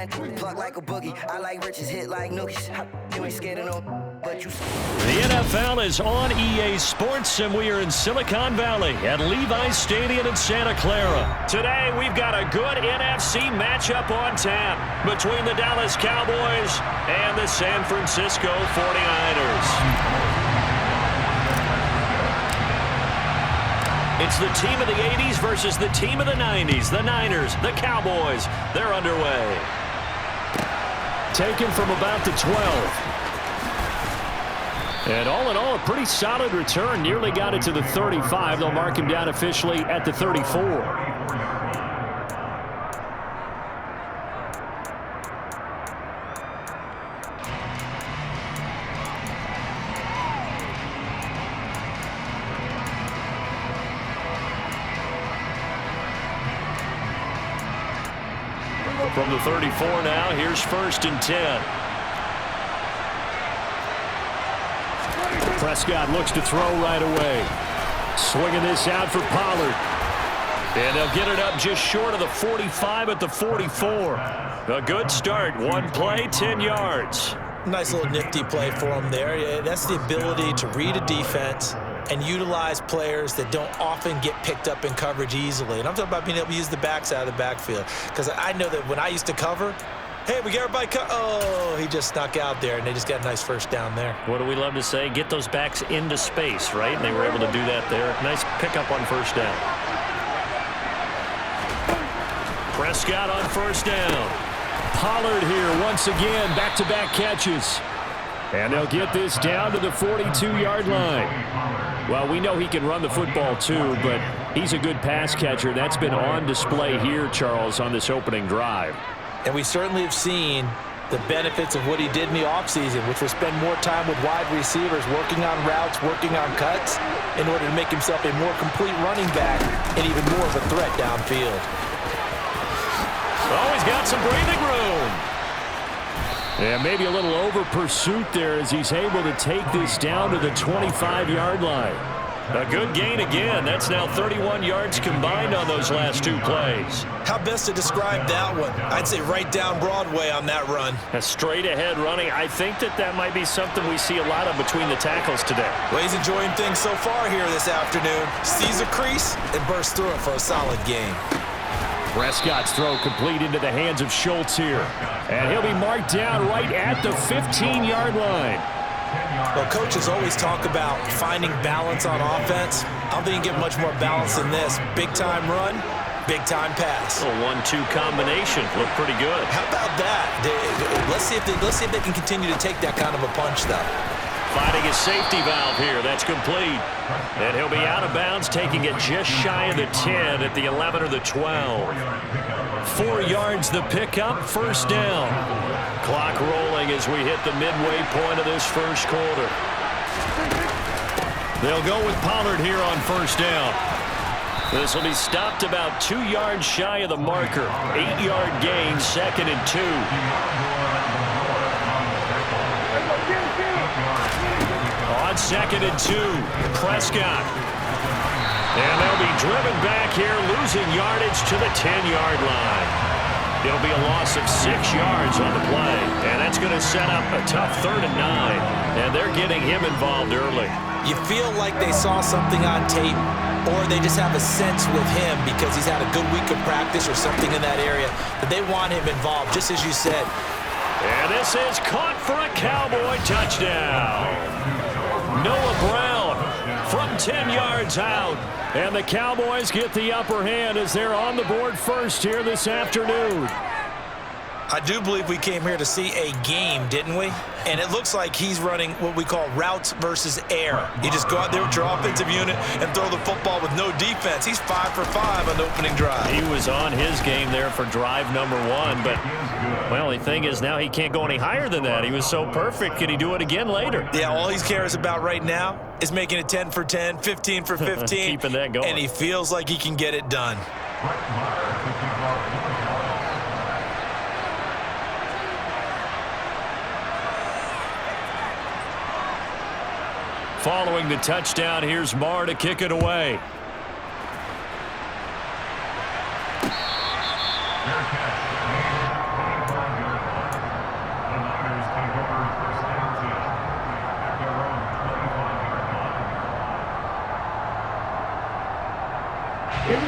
man, plug like a boogie. I like riches, hit like nookies. You ain't scared of no, but you. The NFL is on EA Sports, and we are in Silicon Valley at Levi's Stadium in Santa Clara. Today, we've got a good NFC matchup on tap between the Dallas Cowboys and the San Francisco 49ers. It's the team of the 80s versus the team of the 90s. The Niners, the Cowboys, they're underway. Taken from about the 12. And all in all, a pretty solid return. Nearly got it to the 35. They'll mark him down officially at the 34. From the 34 now, here's 1st and 10. Prescott looks to throw right away. Swinging this out for Pollard. And they'll get it up just short of the 45 at the 44. A good start. One play, 10 yards. Nice little nifty play for him there. That's the ability to read a defense and utilize players that don't often get picked up in coverage easily. And I'm talking about being able to use the backside of the backfield. Because I know that when I used to cover, hey, we got everybody oh, he just snuck out there, and they just got a nice first down there. What do we love to say? Get those backs into space, right? And they were able to do that there. Nice pickup on first down. Prescott on first down. Pollard here once again, back-to-back catches. And they'll get this down to the 42-yard line. Well, we know he can run the football too, but he's a good pass catcher. That's been on display here, Charles, on this opening drive. And we certainly have seen the benefits of what he did in the offseason, which was spend more time with wide receivers, working on routes, working on cuts, in order to make himself a more complete running back and even more of a threat downfield. Oh, he's got some breathing room. And maybe a little over pursuit there as he's able to take this down to the 25-yard line. A good gain again. That's now 31 yards combined on those last two plays. How best to describe that one? I'd say right down Broadway on that run. A straight-ahead running. I think that might be something we see a lot of between the tackles today. Well, he's enjoying things so far here this afternoon. Sees a crease and bursts through it for a solid gain. Prescott's throw complete into the hands of Schultz here. And he'll be marked down right at the 15-yard line. Well, coaches always talk about finding balance on offense. I don't think you get much more balance than this. Big-time run, big-time pass. A 1-2 combination. Looked pretty good. How about that? Let's see if they can continue to take that kind of a punch, though. Finding his safety valve here. That's complete. And he'll be out of bounds, taking it just shy of the 10 at the 11 or the 12. 4 yards the pickup, first down. Clock rolling as we hit the midway point of this first quarter. They'll go with Pollard here on first down. This will be stopped about 2 yards shy of the marker. 8-yard gain, 2nd and 2. On 2nd and 2, Prescott. And they'll be driven back here, losing yardage to the 10-yard line. It'll be a loss of 6 yards on the play, and that's going to set up a tough 3rd and 9. And they're getting him involved early. You feel like they saw something on tape, or they just have a sense with him because he's had a good week of practice or something in that area that they want him involved, just as you said. And this is caught for a Cowboy touchdown. Noah Brown from 10 yards out. And the Cowboys get the upper hand as they're on the board first here this afternoon. I do believe we came here to see a game, didn't we? And it looks like he's running what we call routes versus air. You just go out there with your offensive unit and throw the football with no defense. He's 5 for 5 on the opening drive. He was on his game there for drive number 1, but, well, the thing is now he can't go any higher than that. He was so perfect. Can he do it again later? Yeah, all he cares about right now is making it 10 for 10, 15 for 15. Keeping that going. And he feels like he can get it done. Following the touchdown, here's Marr to kick it away.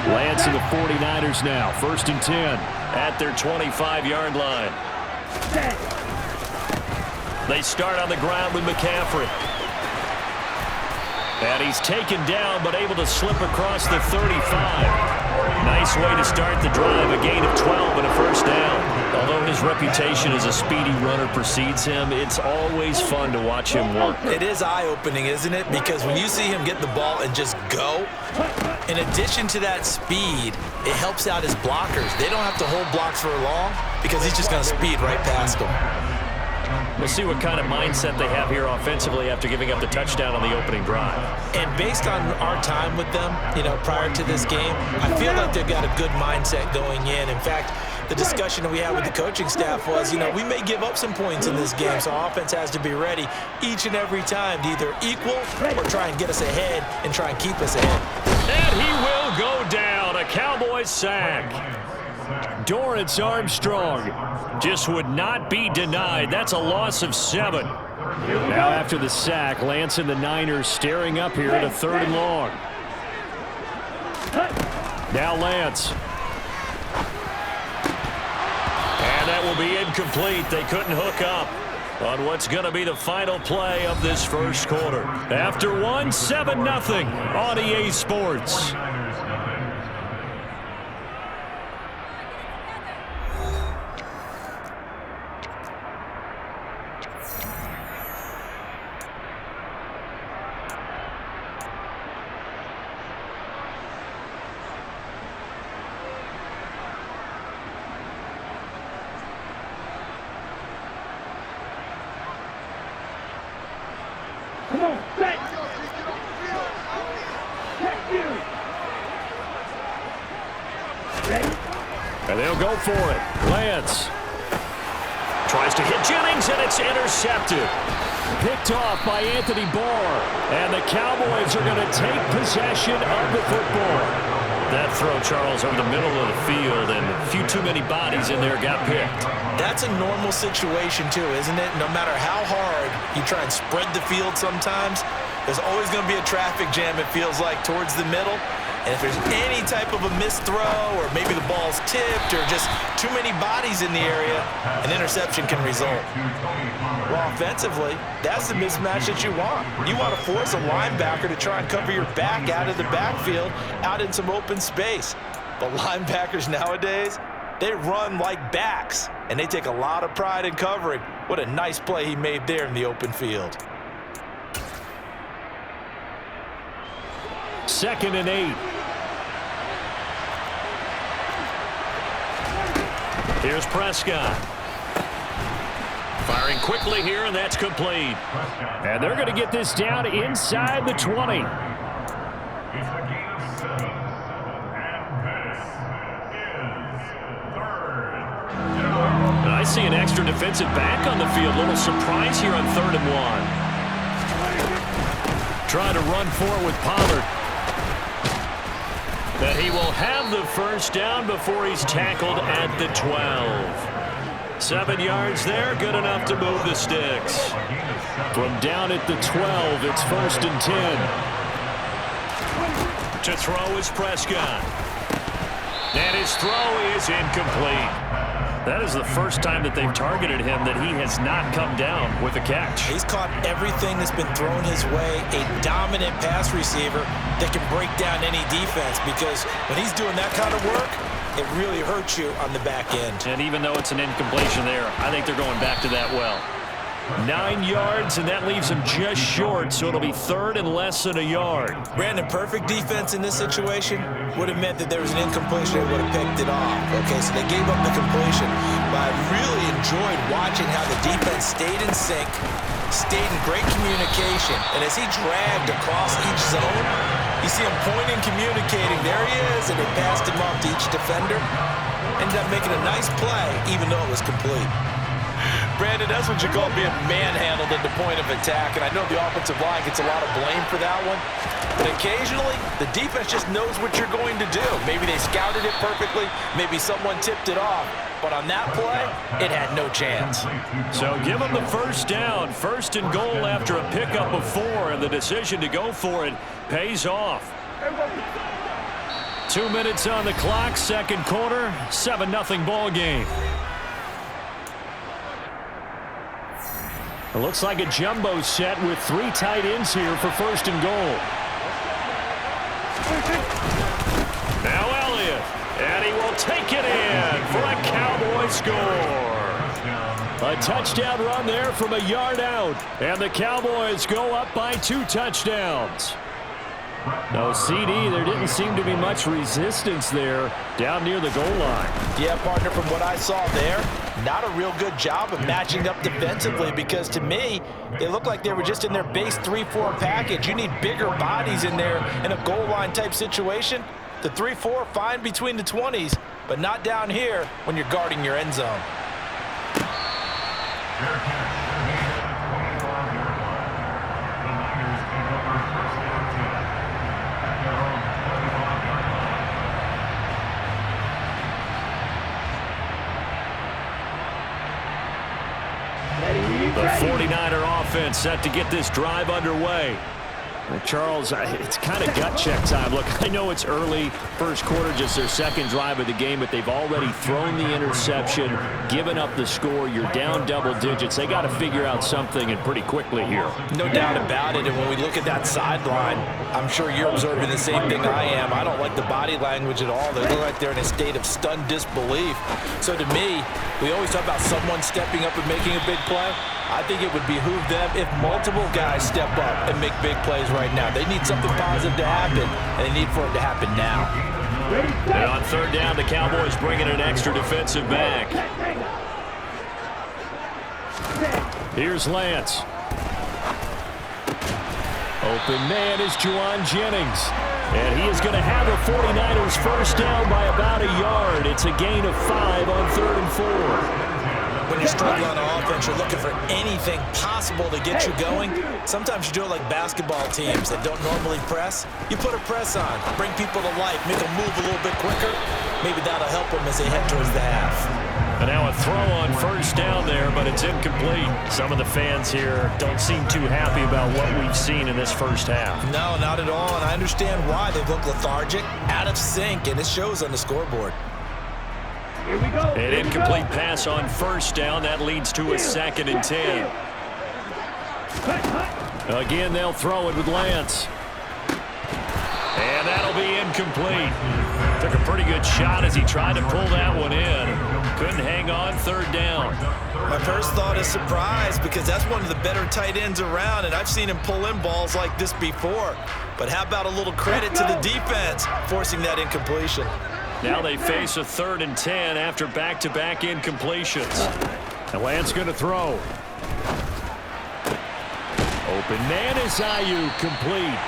Lance and the 49ers now. 1st and 10 at their 25-yard line. They start on the ground with McCaffrey. And he's taken down, but able to slip across the 35. Nice way to start the drive, a gain of 12 and a 1st down. Although his reputation as a speedy runner precedes him, it's always fun to watch him work. It is eye-opening, isn't it? Because when you see him get the ball and just go, in addition to that speed, it helps out his blockers. They don't have to hold blocks for long because he's just going to speed right past them. We'll see what kind of mindset they have here offensively after giving up the touchdown on the opening drive. And based on our time with them, prior to this game, I feel like they've got a good mindset going in. In fact, the discussion that we had with the coaching staff was, we may give up some points in this game, so our offense has to be ready each and every time to either equal or try and get us ahead and try and keep us ahead. And he will go down, a Cowboys sack. Dorrance Armstrong just would not be denied. That's a loss of 7. Now after the sack, Lance and the Niners staring up here at a 3rd and long. Now Lance. And that will be incomplete. They couldn't hook up on what's going to be the final play of this 1st quarter. After one, 7-0 on EA Sports. And they'll go for it. Lance tries to hit Jennings, and it's intercepted. Picked off by Anthony Barr. And the Cowboys are going to take possession of the football. That throw, Charles, over the middle of the field, and a few too many bodies in there got picked. That's a normal situation, too, isn't it? No matter how hard you try and spread the field sometimes, there's always going to be a traffic jam, it feels like, towards the middle. And if there's any type of a missed throw or maybe the ball's tipped or just too many bodies in the area, an interception can result. Well, offensively, that's the mismatch that you want. You want to force a linebacker to try and cover your back out of the backfield, out in some open space. But linebackers nowadays, they run like backs, and they take a lot of pride in covering. What a nice play he made there in the open field. 2nd and 8. Here's Prescott. Firing quickly here, and that's complete. And they're going to get this down inside the 20. I see an extra defensive back on the field. A little surprise here on 3rd and 1. Trying to run forward with Pollard. That he will have the 1st down before he's tackled at the 12. 7 yards there, good enough to move the sticks. From down at the 12, it's 1st and 10. To throw is Prescott. And his throw is incomplete. That is the first time that they've targeted him that he has not come down with a catch. He's caught everything that's been thrown his way, a dominant pass receiver that can break down any defense, because when he's doing that kind of work, it really hurts you on the back end. And even though it's an incompletion there, I think they're going back to that well. 9 yards, and that leaves him just short, so it'll be 3rd and less than a yard. Brandon, perfect defense in this situation would have meant that there was an incompletion. They would have picked it off. Okay, so they gave up the completion, but I really enjoyed watching how the defense stayed in sync, stayed in great communication, and as he dragged across each zone, you see him pointing, communicating. There he is, and they passed him off to each defender. Ended up making a nice play, even though it was complete. Brandon, that's what you call being manhandled at the point of attack, and I know the offensive line gets a lot of blame for that one, but occasionally the defense just knows what you're going to do. Maybe they scouted it perfectly, maybe someone tipped it off, but on that play, it had no chance. So give them the 1st down, 1st and goal after a pickup of 4, and the decision to go for it pays off. 2 minutes on the clock, second quarter, 7-0 ball game. It looks like a jumbo set with 3 tight ends here for first and goal. Now Elliott, and he will take it in for a Cowboy score. A touchdown run there from a yard out, and the Cowboys go up by 2 touchdowns. No, CD, there didn't seem to be much resistance there down near the goal line. Yeah, partner, from what I saw there, not a real good job of matching up defensively, because to me, they looked like they were just in their base 3-4 package. You need bigger bodies in there in a goal line type situation. The 3-4 fine between the 20s, but not down here when you're guarding your end zone. The 49er offense set to get this drive underway. Charles, it's kind of gut check time. Look, I know it's early, first quarter, just their second drive of the game, but they've already thrown the interception, given up the score. You're down double digits. They got to figure out something, and pretty quickly here. No doubt about it, and when we look at that sideline, I'm sure you're observing the same thing I am. I don't like the body language at all. They look like they're in a state of stunned disbelief. So to me, we always talk about someone stepping up and making a big play. I think it would behoove them if multiple guys step up and make big plays right now. They need something positive to happen, and they need for it to happen now. And on third down, the Cowboys bring in an extra defensive back. Here's Lance. Open man is Juwan Jennings. And he is going to have the 49ers first down by about a yard. It's a gain of 5 on 3rd and 4. When you're struggling on offense, you're looking for anything possible to get you going. Sometimes you do it like basketball teams that don't normally press. You put a press on, bring people to life, make them move a little bit quicker. Maybe that'll help them as they head towards the half. And now a throw on first down there, but it's incomplete. Some of the fans here don't seem too happy about what we've seen in this first half. No, not at all, and I understand why. They look lethargic, out of sync, and it shows on the scoreboard. Here we go. An incomplete pass on first down. That leads to a 2nd and 10. Again, they'll throw it with Lance. And that'll be incomplete. Took a pretty good shot as he tried to pull that one in. Couldn't hang on, 3rd down. My first thought is surprise, because that's one of the better tight ends around, and I've seen him pull in balls like this before. But how about a little credit to the defense forcing that incompletion? Now they face a 3rd and 10 after back-to-back incompletions. And Lance going to throw. Open man is Ayuk, complete.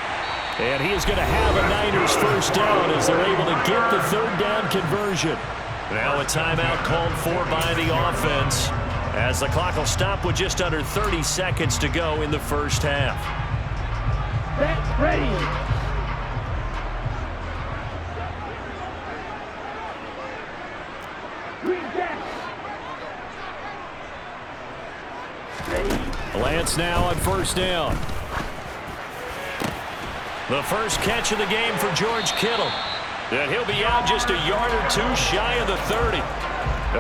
And he is going to have a Niners first down as they're able to get the 3rd down conversion. Now a timeout called for by the offense as the clock will stop with just under 30 seconds to go in the first half. Set, ready. Lance now on first down. The first catch of the game for George Kittle. And he'll be out just a yard or 2 shy of the 30.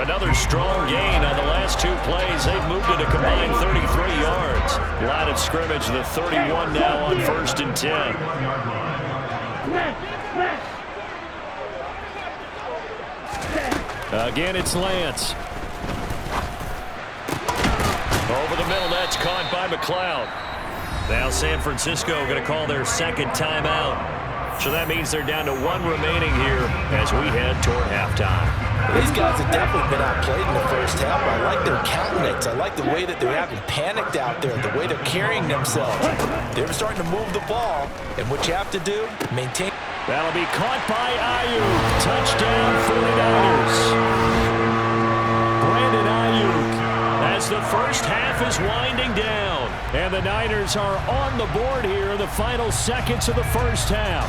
Another strong gain on the last 2 plays. They've moved it a combined 33 yards. Line of scrimmage, the 31 now on 1st and 10. Again, it's Lance. Over the middle, that's caught by McLeod. Now San Francisco going to call their 2nd timeout. So that means they're down to 1 remaining here as we head toward halftime. These guys have definitely been outplayed in the first half. I like their countenance. I like the way that they haven't panicked out there, the way they're carrying themselves. They're starting to move the ball, and what you have to do, maintain. That'll be caught by Ayuk. Touchdown 49ers. Brandon Ayuk as the first half is winding down. And the Niners are on the board here in the final seconds of the first half.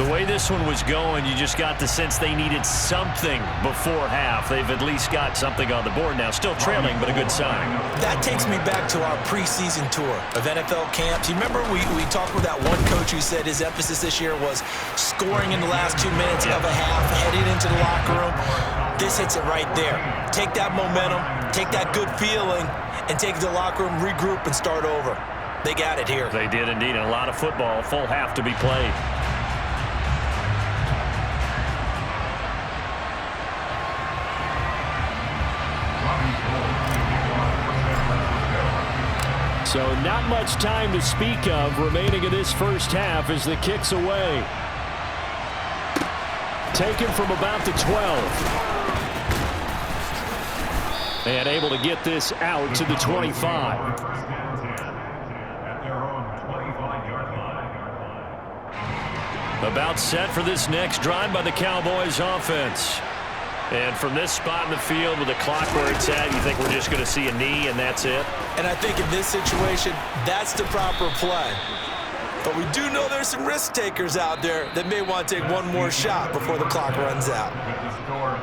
The way this one was going, you just got the sense they needed something before half. They've at least got something on the board now. Still trailing, but a good sign. That takes me back to our preseason tour of NFL camps. You remember we talked with that one coach who said his emphasis this year was scoring in the last 2 minutes of a half, heading into the locker room. This hits it right there. Take that momentum, take that good feeling, and take it to the locker room, regroup, and start over. They got it here. They did indeed, and a lot of football, full half to be played. So not much time to speak of remaining in this first half as the kick's away. Taken from about the 12. And able to get this out to the 25. About set for this next drive by the Cowboys offense. And from this spot in the field with the clock where it's at, you think we're just going to see a knee and that's it? And I think in this situation, that's the proper play. But we do know there's some risk takers out there that may want to take one more shot before the clock runs out.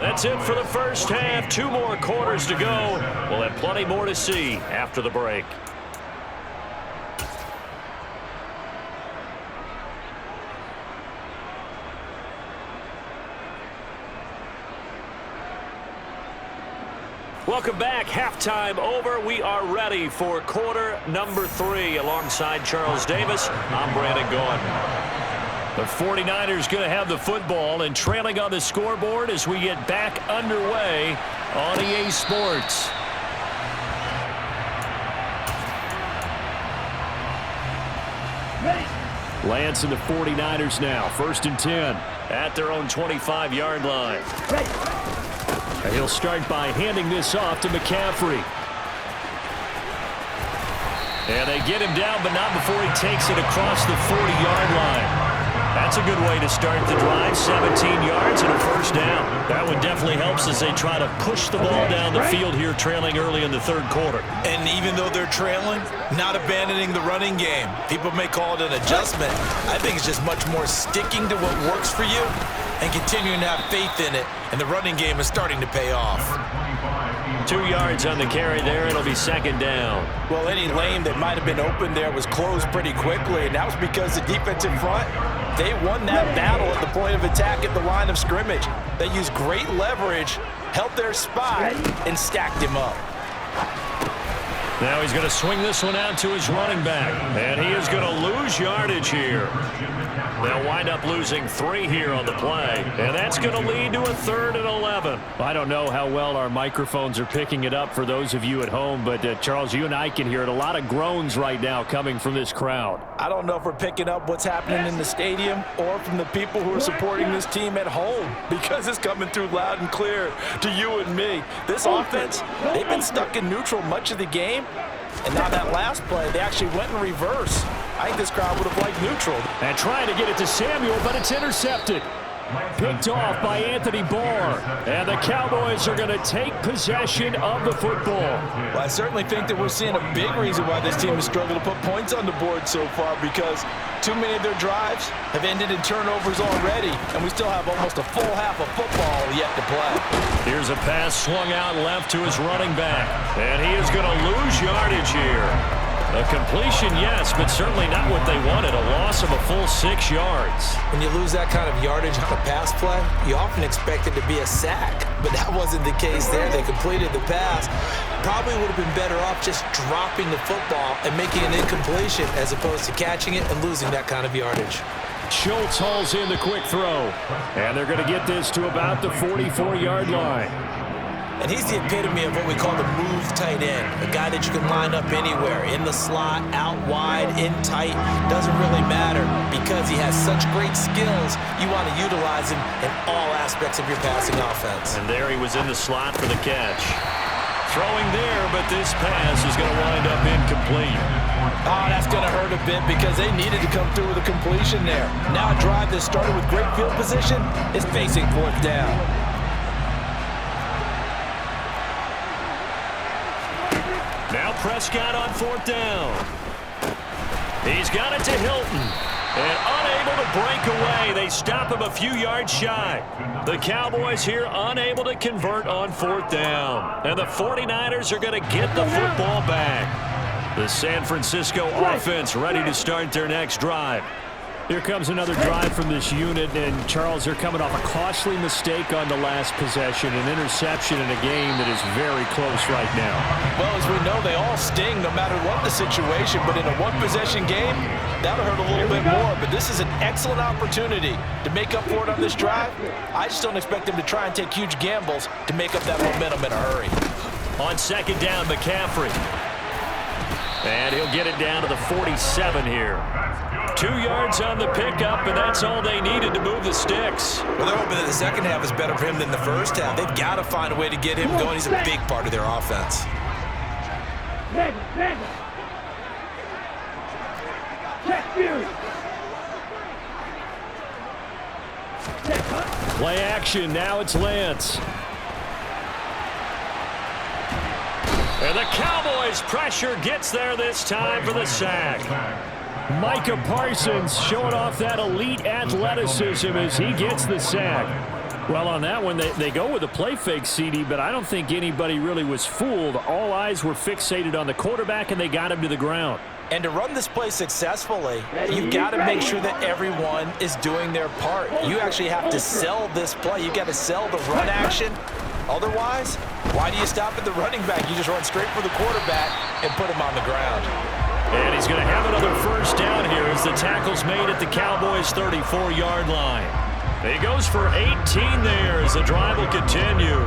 That's it for the first half. 2 more quarters to go. We'll have plenty more to see after the break. Welcome back. Halftime over. We are ready for quarter number 3. Alongside Charles Davis, I'm Brandon Gaudin. The 49ers going to have the football and trailing on the scoreboard as we get back underway on EA Sports. Lance and the 49ers now. 1st and 10 at their own 25-yard line. And he'll start by handing this off to McCaffrey. And they get him down, but not before he takes it across the 40-yard line. That's a good way to start the drive. 17 yards and a first down. That one definitely helps as they try to push the ball down the field here, trailing early in the 3rd quarter. And even though they're trailing, not abandoning the running game. People may call it an adjustment. I think it's just much more sticking to what works for you and continuing to have faith in it. And the running game is starting to pay off. 2 yards on the carry there. It'll be 2nd down. Well, any lane that might have been open there was closed pretty quickly, and that was because the defensive front, they won that battle at the point of attack at the line of scrimmage. They used great leverage, held their spot, and stacked him up. Now he's going to swing this one out to his running back, and he is going to lose yardage here. They'll wind up losing 3 here on the play, and that's going to lead to a 3rd and 11. I don't know how well our microphones are picking it up for those of you at home, but Charles, you and I can hear it. A lot of groans right now coming from this crowd. I don't know if we're picking up what's happening in the stadium or from the people who are supporting this team at home, because it's coming through loud and clear to you and me. This offense, they've been stuck in neutral much of the game, and now that last play, they actually went in reverse. I think this crowd would have liked neutral. And trying to get it to Samuel, but it's intercepted. Picked off by Anthony Barr. And the Cowboys are going to take possession of the football. Well, I certainly think that we're seeing a big reason why this team has struggled to put points on the board so far, because too many of their drives have ended in turnovers already, and we still have almost a full half of football yet to play. Here's a pass swung out left to his running back. And he is going to lose yardage here. A completion, yes, but certainly not what they wanted. A loss of a full 6 yards. When you lose that kind of yardage on a pass play, you often expect it to be a sack, but that wasn't the case there. They completed the pass. Probably would have been better off just dropping the football and making an incompletion as opposed to catching it and losing that kind of yardage. Schultz hauls in the quick throw, and they're going to get this to about the 44-yard line. And he's the epitome of what we call the move tight end, a guy that you can line up anywhere, in the slot, out wide, in tight, doesn't really matter, because he has such great skills. You want to utilize him in all aspects of your passing offense. And there he was in the slot for the catch. Throwing there, but this pass is going to wind up incomplete. Oh, that's going to hurt a bit because they needed to come through with a completion there. Now a drive that started with great field position is facing 4th down. Now Prescott on 4th down. He's got it to Hilton. And unable to break away. They stop him a few yards shy. The Cowboys here unable to convert on 4th down. And the 49ers are going to get the football back. The San Francisco offense ready to start their next drive. Here comes another drive from this unit, and Charles, they're coming off a costly mistake on the last possession, an interception in a game that is very close right now. Well, as we know, they all sting no matter what the situation, but in a one-possession game, that'll hurt a little bit more. But this is an excellent opportunity to make up for it on this drive. I just don't expect them to try and take huge gambles to make up that momentum in a hurry. On 2nd down, McCaffrey. And he'll get it down to the 47 here. 2 yards on the pickup, and that's all they needed to move the sticks. Well, they're hoping that the second half is better for him than the first half. They've got to find a way to get him going. He's a big part of their offense. Play action. Now it's Lance. And the Cowboys' pressure gets there this time for the sack. Micah Parsons showing off that elite athleticism as he gets the sack. Well, on that one, they go with a play fake, CD, but I don't think anybody really was fooled. All eyes were fixated on the quarterback, and they got him to the ground. And to run this play successfully, you've got to make sure that everyone is doing their part. You actually have to sell this play. You've got to sell the run action. Otherwise, why do you stop at the running back? You just run straight for the quarterback and put him on the ground. And he's going to have another first down here as the tackle's made at the Cowboys' 34-yard line. He goes for 18 there as the drive will continue.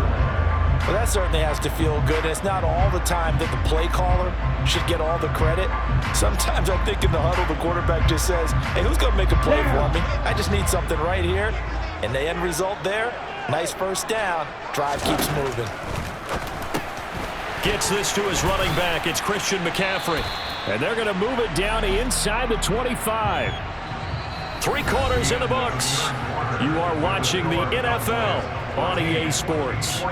Well, that certainly has to feel good. And it's not all the time that the play caller should get all the credit. Sometimes I think in the huddle, the quarterback just says, hey, who's going to make a play for me? I just need something right here. And the end result there, nice first down. Drive keeps moving. Gets this to his running back. It's Christian McCaffrey. And they're going to move it down inside the 25. 3 quarters in the books. You are watching the NFL on EA Sports.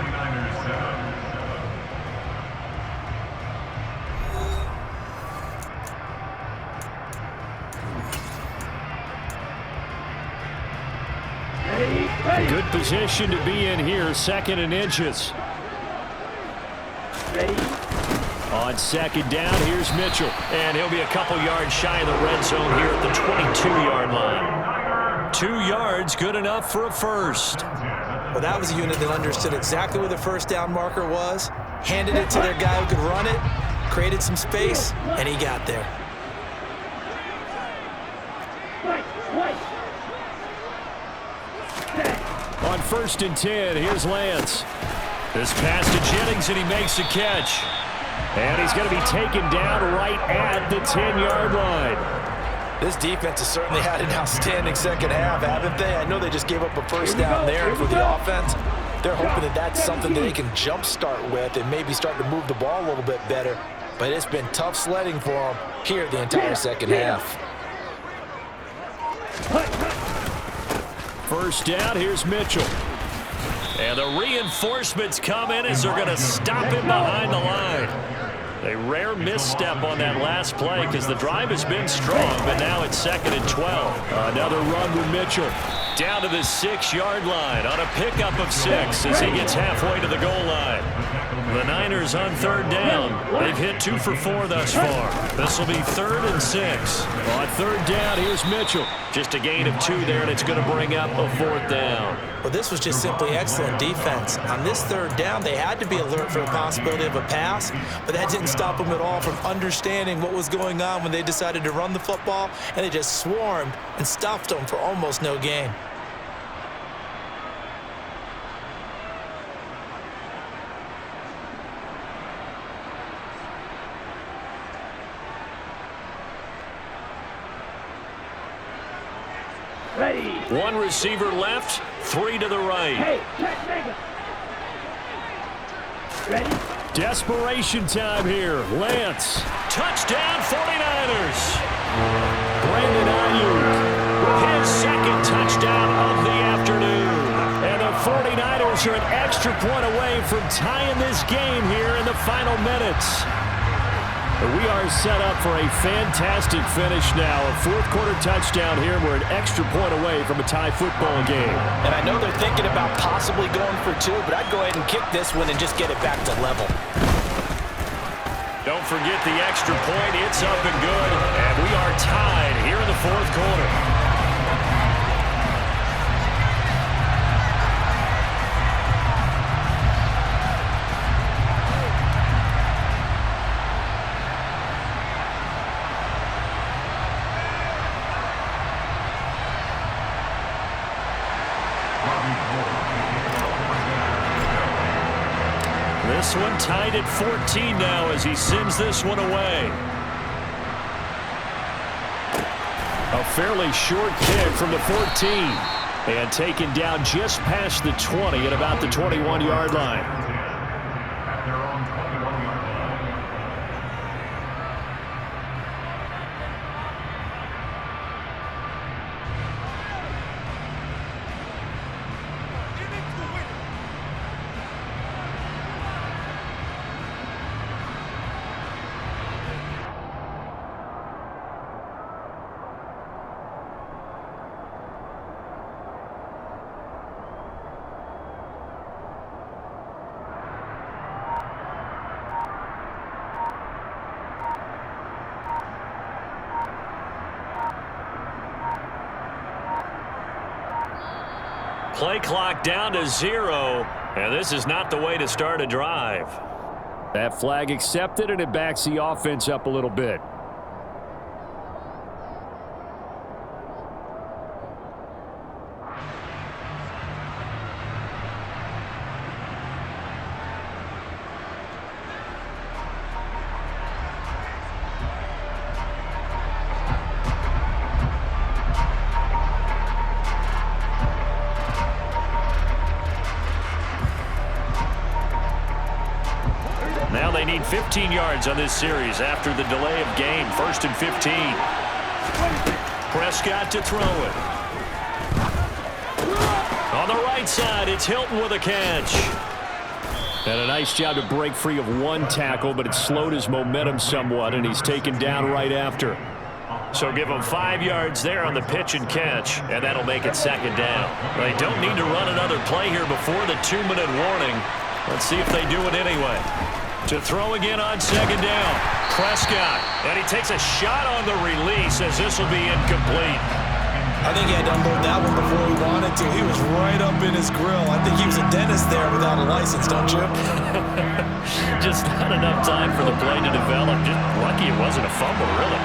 Good position to be in here, 2nd and inches. On 2nd down, here's Mitchell. And he'll be a couple yards shy of the red zone here at the 22-yard line. 2 yards, good enough for a first. Well, that was a unit that understood exactly where the first down marker was, handed it to their guy who could run it, created some space, and he got there. On 1st and 10, here's Lance. This pass to Jennings, and he makes the catch. And he's going to be taken down right at the 10-yard line. This defense has certainly had an outstanding second half, haven't they? I know they just gave up a first down there for the offense. They're hoping that that's something that they can jumpstart with and maybe start to move the ball a little bit better. But it's been tough sledding for them here the entire second half. First down, here's Mitchell. And the reinforcements come in as they're going to stop him behind the line. A rare misstep on that last play because the drive has been strong, but now it's 2nd and 12. Another run with Mitchell. Down to the 6-yard line on a pickup of 6 as he gets halfway to the goal line. The Niners on 3rd down. They've hit 2 for 4 thus far. This will be 3rd and 6. On 3rd down, here's Mitchell. Just a gain of 2 there, and it's going to bring up a 4th down. Well, this was just simply excellent defense. On this 3rd down, they had to be alert for the possibility of a pass, but that didn't stop them at all from understanding what was going on when they decided to run the football, and they just swarmed and stuffed them for almost no gain. Ready. 1 receiver left, 3 to the right. Hey, ready. Desperation time here. Lance. Touchdown 49ers. Brandon Ayuk with his 2nd touchdown of the afternoon. And the 49ers are an extra point away from tying this game here in the final minutes. We are set up for a fantastic finish now. A fourth-quarter touchdown here. We're an extra point away from a tie football game. And I know they're thinking about possibly going for two, but I'd go ahead and kick this one and just get it back to level. Don't forget the extra point. It's up and good. And we are tied here in the fourth quarter. This one tied at 14 now as he sends this one away. A fairly short kick from the 14. And taken down just past the 20 at about the 21-yard line. Play clock down to 0, and this is not the way to start a drive. That flag accepted, and it backs the offense up a little bit. Now they need 15 yards on this series after the delay of game. 1st and 15. Prescott to throw it. On the right side, it's Hilton with a catch. And a nice job to break free of one tackle, but it slowed his momentum somewhat, and he's taken down right after. So give him 5 yards there on the pitch and catch, and that'll make it 2nd down. They don't need to run another play here before the 2-minute warning. Let's see if they do it anyway. To throw again on 2nd down. Prescott. And he takes a shot on the release as this will be incomplete. I think he had to unload that one before he wanted to. He was right up in his grill. I think he was a dentist there without a license, don't you? Just not enough time for the play to develop. Just lucky it wasn't a fumble, really.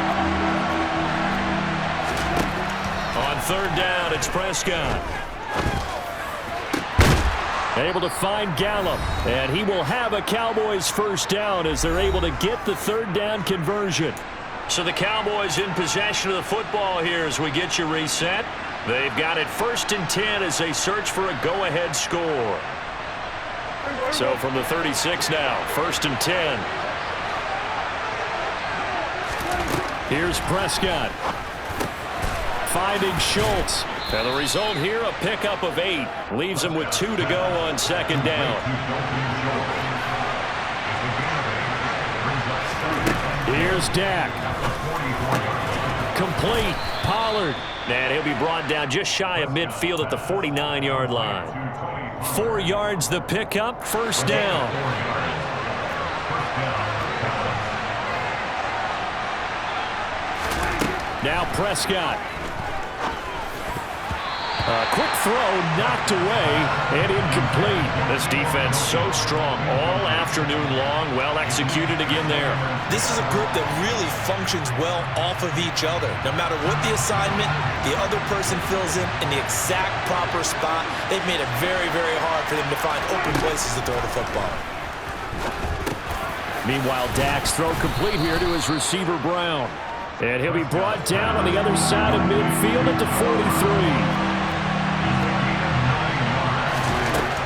On 3rd down, it's Prescott. Able to find Gallup, and he will have a Cowboys 1st down as they're able to get the 3rd down conversion. So the Cowboys in possession of the football here as we get you reset. They've got it 1st and 10 as they search for a go-ahead score. So from the 36 now, 1st and 10. Here's Prescott. Finding Schultz. And the result here, a pickup of 8. Leaves him with 2 to go on 2nd down. Here's Dak. Complete. Pollard. And he'll be brought down just shy of midfield at the 49-yard line. 4 yards the pickup. 1st down. Now Prescott. Quick throw knocked away and incomplete. This defense so strong all afternoon long. Well executed again there. This is a group that really functions well off of each other. No matter what the assignment, the other person fills in the exact proper spot. They've made it very, very hard for them to find open places to throw the football. Meanwhile, Dak's throw complete here to his receiver, Brown. And he'll be brought down on the other side of midfield at the 43.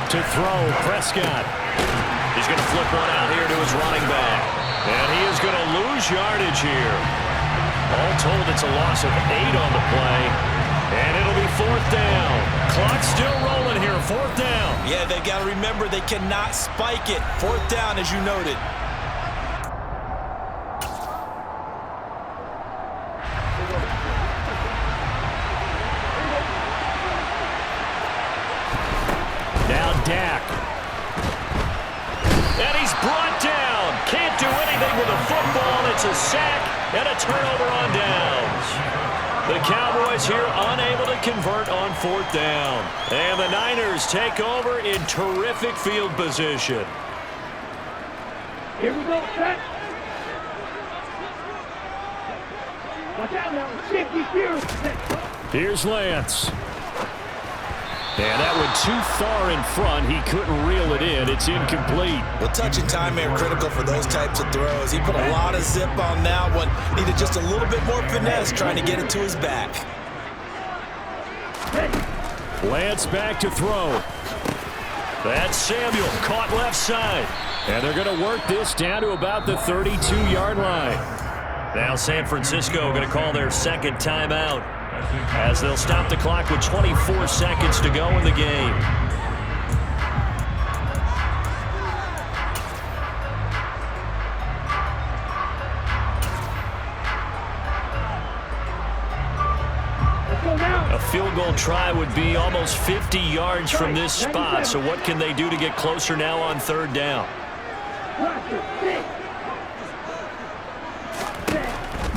To throw, Prescott. He's going to flip one out here to his running back. And he is going to lose yardage here. All told, it's a loss of 8 on the play. And it'll be 4th down. Clock still rolling here, 4th down. Yeah, they got to remember they cannot spike it. 4th down, as you noted. It's a sack and a turnover on downs. The Cowboys here unable to convert on 4th down. And the Niners take over in terrific field position. Here we go, set. Watch out now, safety fear. Here's Lance. And that went too far in front. He couldn't reel it in. It's incomplete. Well, touch and timing are critical for those types of throws. He put a lot of zip on that one. Needed just a little bit more finesse trying to get it to his back. Lance back to throw. That's Samuel, caught left side. And they're going to work this down to about the 32-yard line. Now San Francisco going to call their second timeout, as they'll stop the clock with 24 seconds to go in the game. A field goal try would be almost 50 yards from this spot, so what can they do to get closer now on 3rd down?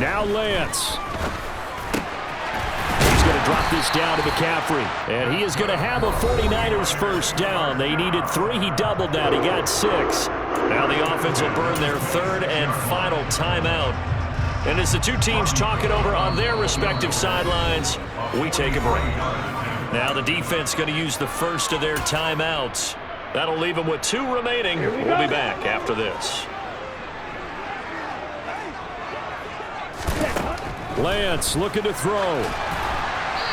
Now Lance. Going to drop this down to McCaffrey, and he is going to have a 49ers first down. They needed 3. He doubled that. He got 6. Now the offense will burn their 3rd and final timeout. And as the two teams talk it over on their respective sidelines, we take a break. Now the defense going to use the first of their timeouts. That'll leave them with 2 remaining. We'll be back after this. Lance looking to throw.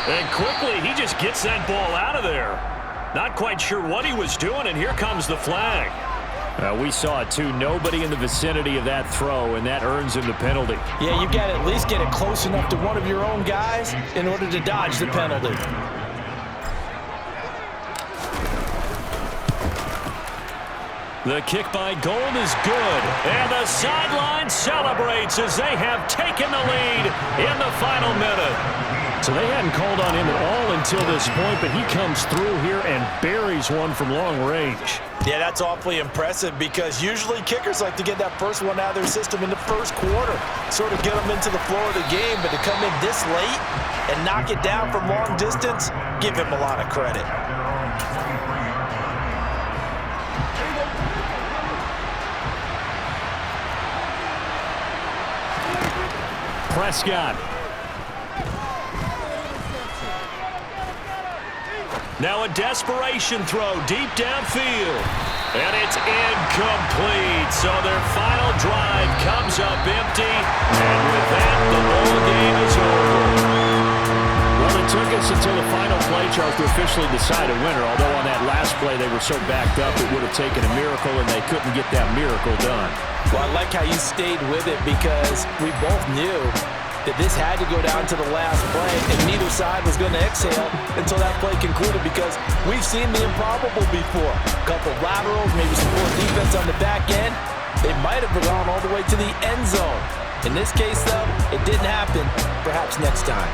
And quickly, he just gets that ball out of there. Not quite sure what he was doing, and here comes the flag. We saw it, too. Nobody in the vicinity of that throw, and that earns him the penalty. Yeah, you've got to at least get it close enough to one of your own guys in order to dodge the penalty. The kick by Gold is good, and the sideline celebrates as they have taken the lead in the final minute. So they hadn't called on him at all until this point, but he comes through here and buries one from long range. Yeah, that's awfully impressive because usually kickers like to get that first one out of their system in the first quarter, sort of get them into the flow of the game, but to come in this late and knock it down from long distance, give him a lot of credit. Prescott. Now a desperation throw deep downfield. And it's incomplete. So their final drive comes up empty. And with that, the ball game is over. Well, it took us until the final play, Charles, to officially decide a winner. Although on that last play they were so backed up, it would have taken a miracle, and they couldn't get that miracle done. Well, I like how you stayed with it because we both knew that this had to go down to the last play, and neither side was going to exhale until that play concluded because we've seen the improbable before. A couple laterals, maybe some more defense on the back end. They might have gone all the way to the end zone. In this case, though, it didn't happen. Perhaps next time.